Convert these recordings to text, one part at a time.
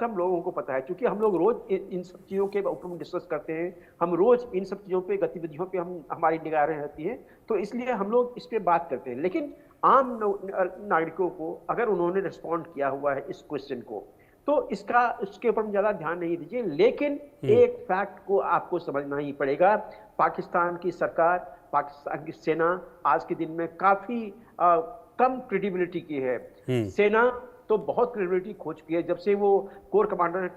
कम लोगों को पता है, क्योंकि हम लोग रोज इन सब चीजों के ऊपर डिस्कस करते हैं। हम रोज इन सब चीजों पे, गतिविधियों पे हम हमारी निगाह रहती है, तो इसलिए हम लोग इस पे बात करते हैं। लेकिन आम नागरिकों को अगर उन्होंने रिस्पॉन्ड किया हुआ है इस क्वेश्चन को, तो इसका उसके ऊपर हम ज्यादा ध्यान नहीं दीजिए। लेकिन हम्म। एक फैक्ट को आपको समझना ही पड़ेगा। पाकिस्तान की सरकार, पाकिस्तान की सेना आज के दिन में काफी कम क्रेडिबिलिटी की है। हम्म। सेना तो बहुत क्रेडिबिलिटी खो चुकी है। जब से वो कोर कमांडर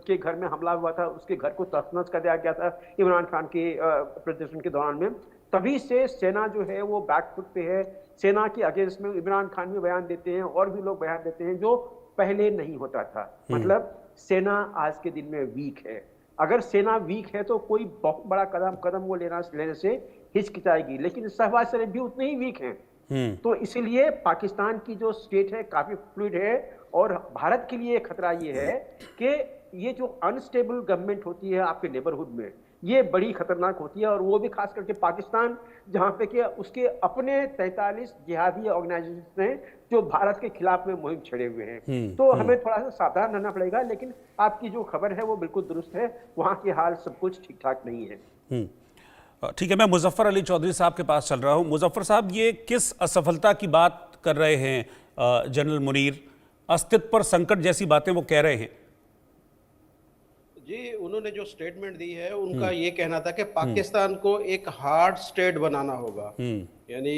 के घर में हमला हुआ था, उसके घर को तहस-नहस कर दिया गया था इमरान खान के प्रदर्शन के दौरान में, तभी से सेना जो है वो बैकफुट पे है। सेना के अगेंस्ट में इमरान खान भी बयान देते हैं और भी लोग बयान देते हैं, जो पहले नहीं होता था। हम्म। मतलब सेना आज के दिन में वीक है। अगर सेना वीक है तो कोई बहुत बड़ा कदम वो लेने से हिचकिचाएगी, लेकिन शहबाज शरीफ भी उतने ही वीक हैं। हम्म। तो इसीलिए पाकिस्तान की जो स्टेट है काफी फ्लूइड है। और भारत के लिए खतरा ये है कि ये जो अनस्टेबल गवर्नमेंट होती है आपके नेबरहुड में, ये बड़ी खतरनाक होती है। और वो भी खास करके पाकिस्तान, जहां पे कि उसके अपने 43 जिहादी ऑर्गेनाइजेशन हैं जो भारत के खिलाफ में मुहिम छेड़े हुए हैं। हम्म। तो हम्म। हमें थोड़ा सा सावधान रहना पड़ेगा। लेकिन आपकी जो खबर है वो बिल्कुल दुरुस्त है, वहां के हाल सब कुछ ठीक ठाक नहीं है। हम्म। ठीक है, मैं मुजफ्फर अली चौधरी साहब के पास चल रहा हूं। मुजफ्फर साहब, ये किस असफलता की बात कर रहे हैं जनरल मुनीर? अस्तित्व पर संकट जैसी बातें वो कह रहे हैं। जी, उन्होंने जो स्टेटमेंट दी है उनका हम्म। ये कहना था कि हम्म। पाकिस्तान को एक हार्ड स्टेट बनाना होगा। हम्म। यानी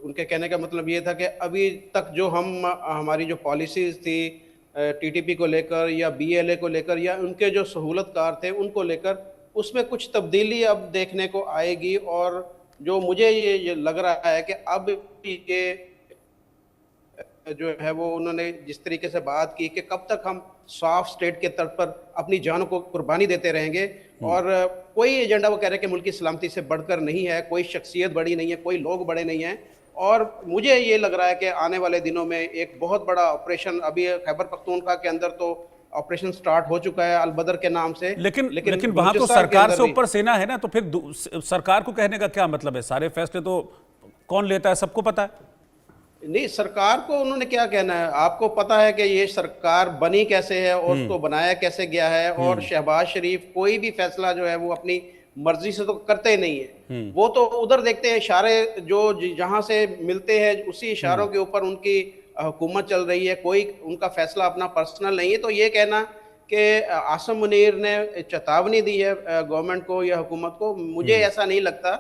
उनके कहने का मतलब ये था कि अभी तक जो हमारी जो पॉलिसीज थी टीटीपी को लेकर या बीएलए को लेकर या उनके जो सहूलतकार थे उनको लेकर, उसमें कुछ तब्दीली अब देखने को आएगी। और जो मुझे ये लग रहा है कि अब ये जो है वो उन्होंने जिस तरीके से बात की कि कब तक हम सॉफ्ट स्टेट के तर्ज पर अपनी जानों को कुर्बानी देते रहेंगे। और कोई एजेंडा वो कह रहे हैं कि मुल्क की सलामती से बढ़कर नहीं है, कोई शख्सियत बड़ी नहीं है, कोई लोग बड़े नहीं हैं। और मुझे ये लग रहा है कि आने वाले दिनों में एक बहुत बड़ा ऑपरेशन, अभी खैबर पख्तूनख्वा के अंदर तो ऑपरेशन स्टार्ट हो चुका है अलबदर के नाम से, लेकिन वहां तो बलूचिस्तान के सरकार अंदर से भी। ऊपर सेना है ना, तो फिर सरकार को कहने का क्या मतलब है? सारे फैसले तो कौन लेता है, सबको पता है। नहीं, सरकार को उन्होंने क्या कहना है? आपको पता है कि ये सरकार बनी कैसे है और उसको बनाया कैसे गया है। और शहबाज शरीफ कोई भी फैसला जो है वो अपनी मर्जी से तो करते ही नहीं है। वो तो उधर देखते हैं इशारे जो जहां से मिलते हैं, उसी इशारों के ऊपर उनकी हुकूमत चल रही है। कोई उनका फैसला अपना पर्सनल नहीं है। तो ये कहना कि आसिम मुनीर ने चेतावनी दी है गवर्नमेंट को या हुकूमत को, मुझे ऐसा नहीं लगता।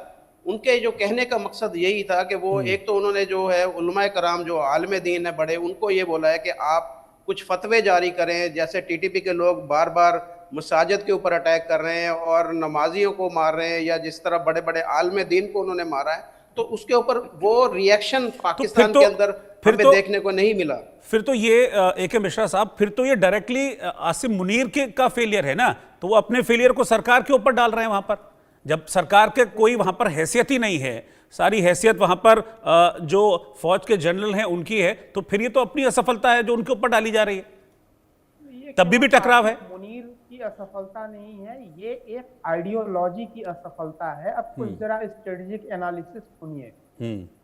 उनके जो कहने का मकसद यही था कि वो एक तो उन्होंने जो है उलमाए कराम जो आलिम दीन है बड़े, उनको ये बोला है कि आप कुछ फतवे जारी करें। जैसे टीटीपी के लोग बार बार मसाजिद के ऊपर अटैक कर रहे हैं और नमाजियों को मार रहे हैं, या जिस तरह बड़े बड़े आलिम दीन को उन्होंने मारा है, तो उसके ऊपर वो रिएक्शन तो फिर पाकिस्तान तो के अंदर फिर हमें तो देखने को नहीं मिला। फिर तो ये ए के मिश्रा साहब, फिर तो ये डायरेक्टली आसिम मुनीर के का फेलियर है ना। तो वो अपने फेलियर को सरकार के ऊपर डाल रहे हैं। वहां पर जब सरकार के कोई वहां पर हैसियत ही नहीं है, सारी हैसियत वहां पर जो फौज के जनरल हैं उनकी है, तो फिर ये तो अपनी असफलता है जो उनके ऊपर डाली जा रही है। ये तब भी केवल टकराव है। मुनीर की असफलता नहीं है, ये एक आइडियोलॉजी की असफलता है। अब कुछ जरा स्ट्रेटेजिक एनालिसिस सुनिए।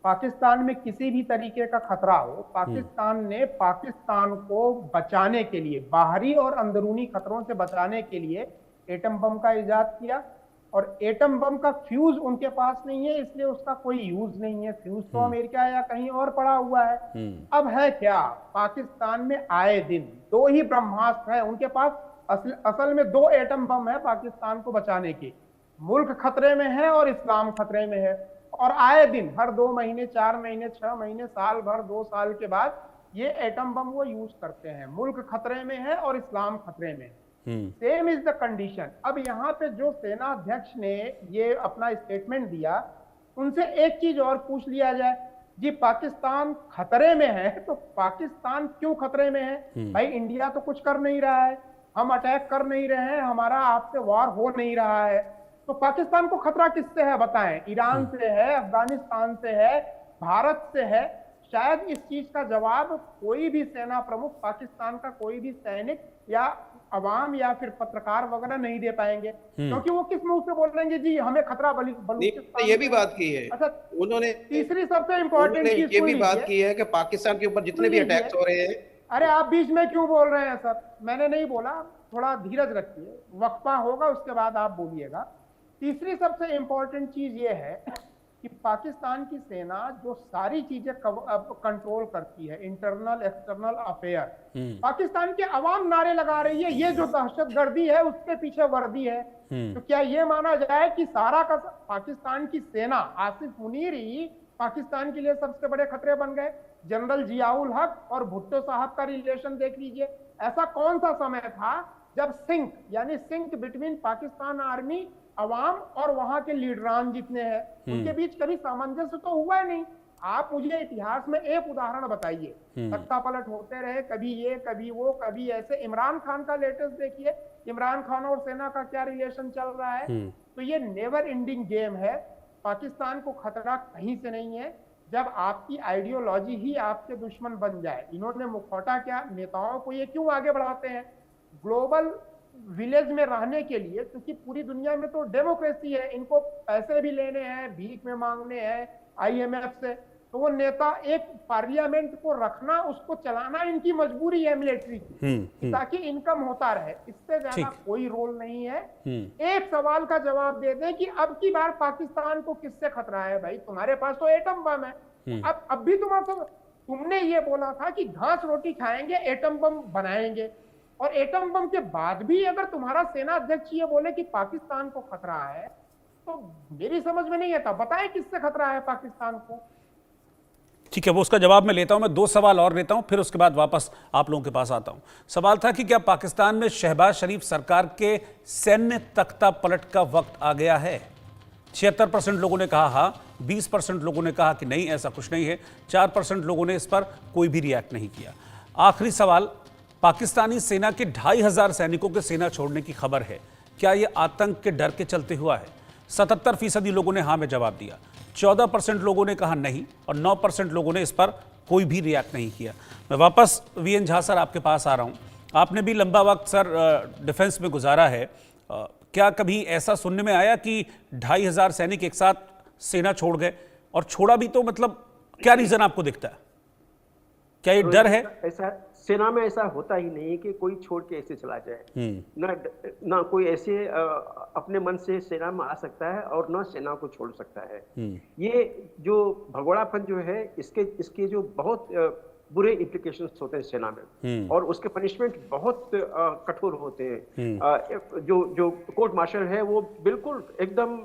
पाकिस्तान में किसी भी तरीके का खतरा हो, पाकिस्तान ने पाकिस्तान को बचाने के लिए, बाहरी और अंदरूनी खतरों से बचाने के लिए एटम बम का इजाद किया। और एटम बम का फ्यूज उनके पास नहीं है, इसलिए उसका कोई यूज नहीं है। फ्यूज तो अमेरिका या कहीं और पड़ा हुआ है। अब है क्या, पाकिस्तान में आए दिन दो ही ब्रह्मास्त्र है उनके पास। असल में दो एटम बम है पाकिस्तान को बचाने के। मुल्क खतरे में है और इस्लाम खतरे में है। और आए दिन हर 2 महीने, 4 महीने, 6 महीने, साल भर, 2 साल के बाद ये एटम बम वो यूज करते हैं। मुल्क खतरे में है और इस्लाम खतरे में है। Same is the condition. अब यहाँ पे जो सेना अध्यक्ष ने ये अपना स्टेटमेंट दिया, उनसे एक चीज और पूछ लिया जाए, जी पाकिस्तान खतरे में है तो पाकिस्तान क्यों खतरे में है? भाई इंडिया तो कुछ कर नहीं रहा है, हम अटैक कर नहीं रहे हैं, हमारा आपसे वार हो नहीं रहा है, तो पाकिस्तान को खतरा किससे है बताएं? ईरान से है, अफगानिस्तान से है, भारत से है? शायद इस चीज का जवाब कोई भी सेना प्रमुख, पाकिस्तान का कोई भी सैनिक या अवाम या फिर पत्रकार वगैरह नहीं दे पाएंगे। क्योंकि वो किस मुंह से बोलेंगे जी हमें खतरा बलूचिस्तान। ये भी बात की है। अच्छा, उन्होंने तीसरी सबसे इंपॉर्टेंट चीज ये भी बात की है कि पाकिस्तान के ऊपर जितने भी अटैक्स हो रहे हैं, अरे आप बीच में क्यों बोल रहे हैं सर? मैंने नहीं बोला, थोड़ा धीरज रखिए, वक्फा होगा उसके बाद आप बोलिएगा। तीसरी सबसे इंपॉर्टेंट चीज ये है कि पाकिस्तान की सेना जो सारी चीजें कंट्रोल करती है, इंटरनल एक्सटर्नल अफेयर, पाकिस्तान की आवाम नारे लगा रही है, ये जो दहशतगर्दी है उसके पीछे वर्दी है। तो क्या ये माना जाए कि सारा का पाकिस्तान की सेना, आसिफ मुनीर ही पाकिस्तान के लिए सबसे बड़े खतरे बन गए? जनरल जियाउल हक और भुट्टो साहब का रिलेशन देख लीजिए। ऐसा कौन सा समय था जब सिंक यानी सिंक बिटवीन पाकिस्तान आर्मी, अवाम और वहां के लीडरान जितने हैं उनके बीच कभी सामंजस्य तो हुआ ही नहीं। आप मुझे इतिहास में एक उदाहरण बताइए, सत्ता पलट होते रहे, कभी ये कभी वो कभी ऐसे। इमरान खान का लेटेस्ट देखिए, इमरान खान और सेना का क्या रिलेशन चल रहा है। तो ये नेवर एंडिंग गेम है। पाकिस्तान को खतरा कहीं से नहीं है जब आपकी आइडियोलॉजी ही आपके दुश्मन बन जाए। इन्होंने मुखौटा क्या, नेताओं को ये क्यों आगे बढ़ाते हैं? ग्लोबल विलेज में रहने के लिए, क्योंकि पूरी दुनिया में तो डेमोक्रेसी है, इनको पैसे भी लेने हैं, भीख में मांगने हैं IMF से, तो वो नेता एक पार्लियामेंट को रखना, उसको चलाना इनकी मजबूरी है मिलिट्री की, ताकि इनकम होता रहे। इससे ज्यादा कोई रोल नहीं है। एक सवाल का जवाब दे दें कि अब की बार पाकिस्तान को किससे खतरा है? भाई तुम्हारे पास तो एटम बम है। अब भी तुमने ये बोला था कि घास रोटी खाएंगे, एटम बम बनाएंगे, और एटम बम के बाद भी अगर तुम्हारा सेना अध्यक्ष ये बोले कि पाकिस्तान को खतरा है, तो मेरी समझ में नहीं आता। बताएं किससे खतरा है पाकिस्तान को? ठीक है, वो उसका जवाब मैं लेता हूं। मैं 2 सवाल और लेता हूं, फिर उसके बाद वापस आप लोगों के पास आता हूं। सवाल था कि क्या पाकिस्तान में शहबाज शरीफ सरकार के सैन्य तख्ता पलट का वक्त आ गया है? 76% लोगों ने कहा हाँ, 20% लोगों ने कहा कि नहीं, ऐसा कुछ नहीं है, 4% लोगों ने इस पर कोई भी रिएक्ट नहीं किया। आखिरी सवाल, पाकिस्तानी सेना के 2500 सैनिकों के सेना छोड़ने की खबर है, क्या यह आतंक के डर के चलते हुआ है? 77% लोगों ने हाँ में जवाब दिया, 14% लोगों ने कहा नहीं, और 9% लोगों ने इस पर कोई भी रिएक्ट नहीं किया। मैं वापस VN झा सर आपके पास आ रहा हूं। आपने भी लंबा वक्त सर डिफेंस में गुजारा है, क्या कभी ऐसा सुनने में आया कि 2500 सैनिक एक साथ सेना छोड़ गए? और छोड़ा भी तो मतलब क्या रीजन आपको दिखता है? क्या ये डर है? ऐसा सेना में ऐसा होता ही नहीं कि कोई छोड़ के ऐसे चला जाए। ना कोई ऐसे अपने मन से सेना में आ सकता है और ना सेना को छोड़ सकता है। ये जो भगोड़ापन जो है, इसके जो बहुत बुरे इम्प्लीकेशंस होते हैं सेना में, और उसके पनिशमेंट बहुत कठोर होते हैं। जो कोर्ट मार्शल है वो बिल्कुल एकदम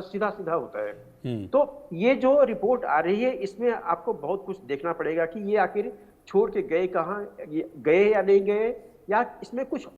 सीधा सीधा होता है। तो ये जो रिपोर्ट आ रही है, इसमें आपको बहुत कुछ देखना पड़ेगा कि ये आखिर छोड़ के गए कहाँ, गए या नहीं गए, या इसमें कुछ